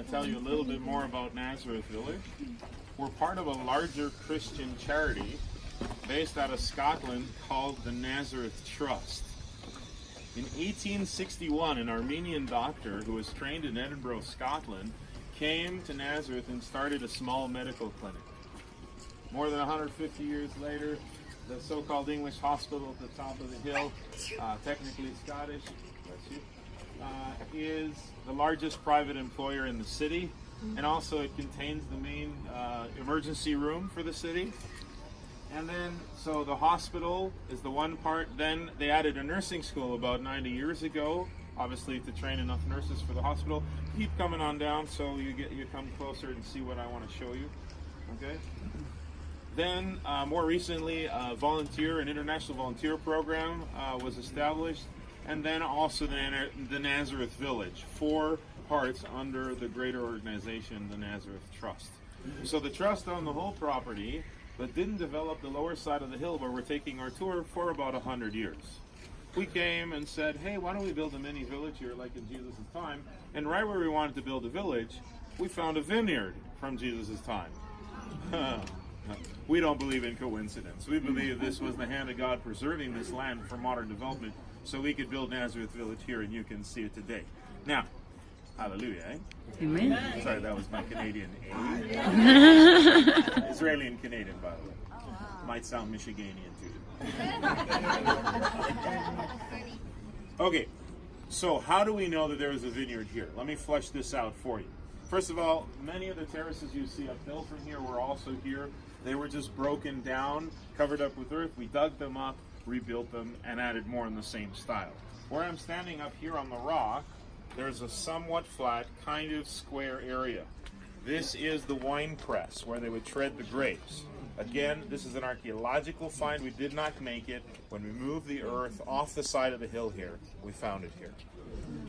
tell you a little bit more about Nazareth Village. We're part of a larger Christian charity based out of Scotland called the Nazareth Trust. In 1861, an Armenian doctor who was trained in Edinburgh, Scotland, came to Nazareth and started a small medical clinic. More than 150 years later, the so-called English hospital at the top of the hill, technically Scottish, is the largest private employer in the city, and also it contains the main emergency room for the city. And then, so the hospital is the one part. Then they added a nursing school about 90 years ago, obviously to train enough nurses for the hospital. Keep coming on down so you come closer and see what I want to show you. Okay. Then, more recently, an international volunteer program was established, and then also the Nazareth Village, 4 parts under the greater organization, the Nazareth Trust. So the trust owned the whole property, but didn't develop the lower side of the hill where we're taking our tour for about 100 years. We came and said, hey, why don't we build a mini village here like in Jesus' time? And right where we wanted to build a village, we found a vineyard from Jesus' time. We don't believe in coincidence. We believe this was the hand of God preserving this land for modern development so we could build Nazareth Village here and you can see it today. Now, hallelujah, eh? Amen. Sorry, that was my Canadian A. Israeli and Canadian, by the way. Might sound Michiganian too. Okay, so how do we know that there is a vineyard here? Let me flesh this out for you. First of all, many of the terraces you see uphill from here were also here. They were just broken down, covered up with earth. We dug them up, rebuilt them, and added more in the same style. Where I'm standing up here on the rock, there's a somewhat flat, kind of square area. This is the wine press where they would tread the grapes. Again, this is an archaeological find. We did not make it. When we moved the earth off the side of the hill here, we found it here.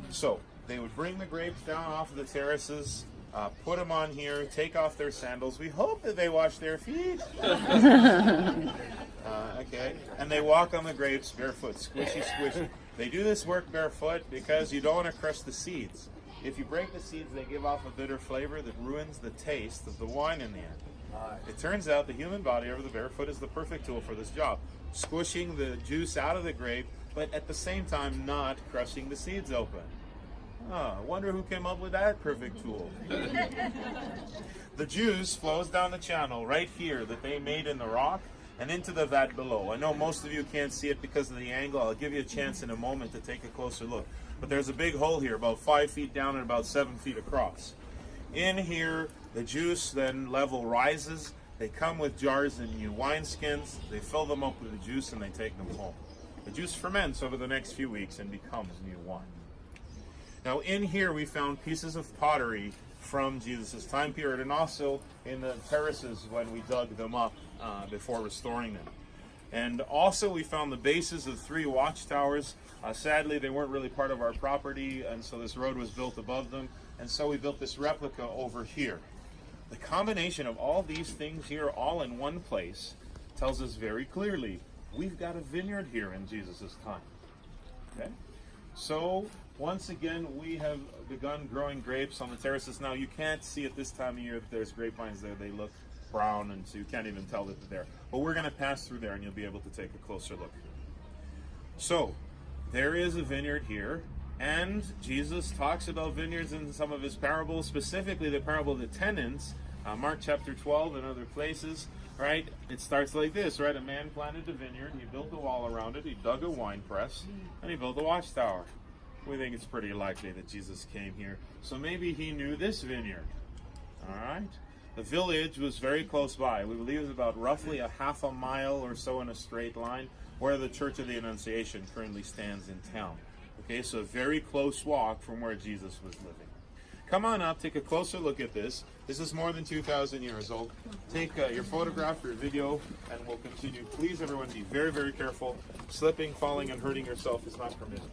So they would bring the grapes down off of the terraces, put them on here, take off their sandals. We hope that they wash their feet. Okay, and they walk on the grapes barefoot, squishy, squishy. They do this work barefoot because you don't want to crush the seeds. If you break the seeds, they give off a bitter flavor that ruins the taste of the wine in the end. It turns out the human body over the barefoot is the perfect tool for this job, squishing the juice out of the grape, but at the same time not crushing the seeds open. I wonder who came up with that perfect tool. The juice flows down the channel right here that they made in the rock and into the vat below. I know most of you can't see it because of the angle. I'll give you a chance in a moment to take a closer look. But there's a big hole here, about 5 feet down and about 7 feet across. In here, the juice then level rises. They come with jars and new wineskins. They fill them up with the juice and they take them home. The juice ferments over the next few weeks and becomes new wine. Now in here we found pieces of pottery from Jesus' time period, and also in the terraces when we dug them up before restoring them. And also we found the bases of 3 watchtowers. Sadly, they weren't really part of our property, and so this road was built above them, and so we built this replica over here. The combination of all these things here all in one place tells us very clearly we've got a vineyard here in Jesus' time. Okay? So once again, we have begun growing grapes on the terraces. Now, you can't see at this time of year that there's grapevines there. They look brown, and so you can't even tell that they're there. But we're going to pass through there, and you'll be able to take a closer look. So, there is a vineyard here, and Jesus talks about vineyards in some of his parables, specifically the parable of the tenants, Mark chapter 12 and other places, right? It starts like this, right? A man planted a vineyard, he built a wall around it, he dug a wine press, and he built a watchtower. We think it's pretty likely that Jesus came here. So maybe he knew this vineyard. All right? The village was very close by. We believe it was about roughly a half a mile or so in a straight line where the Church of the Annunciation currently stands in town. Okay, so a very close walk from where Jesus was living. Come on up, take a closer look at this. This is more than 2,000 years old. Take your photograph, your video, and we'll continue. Please, everyone, be very, very careful. Slipping, falling, and hurting yourself is not permitted.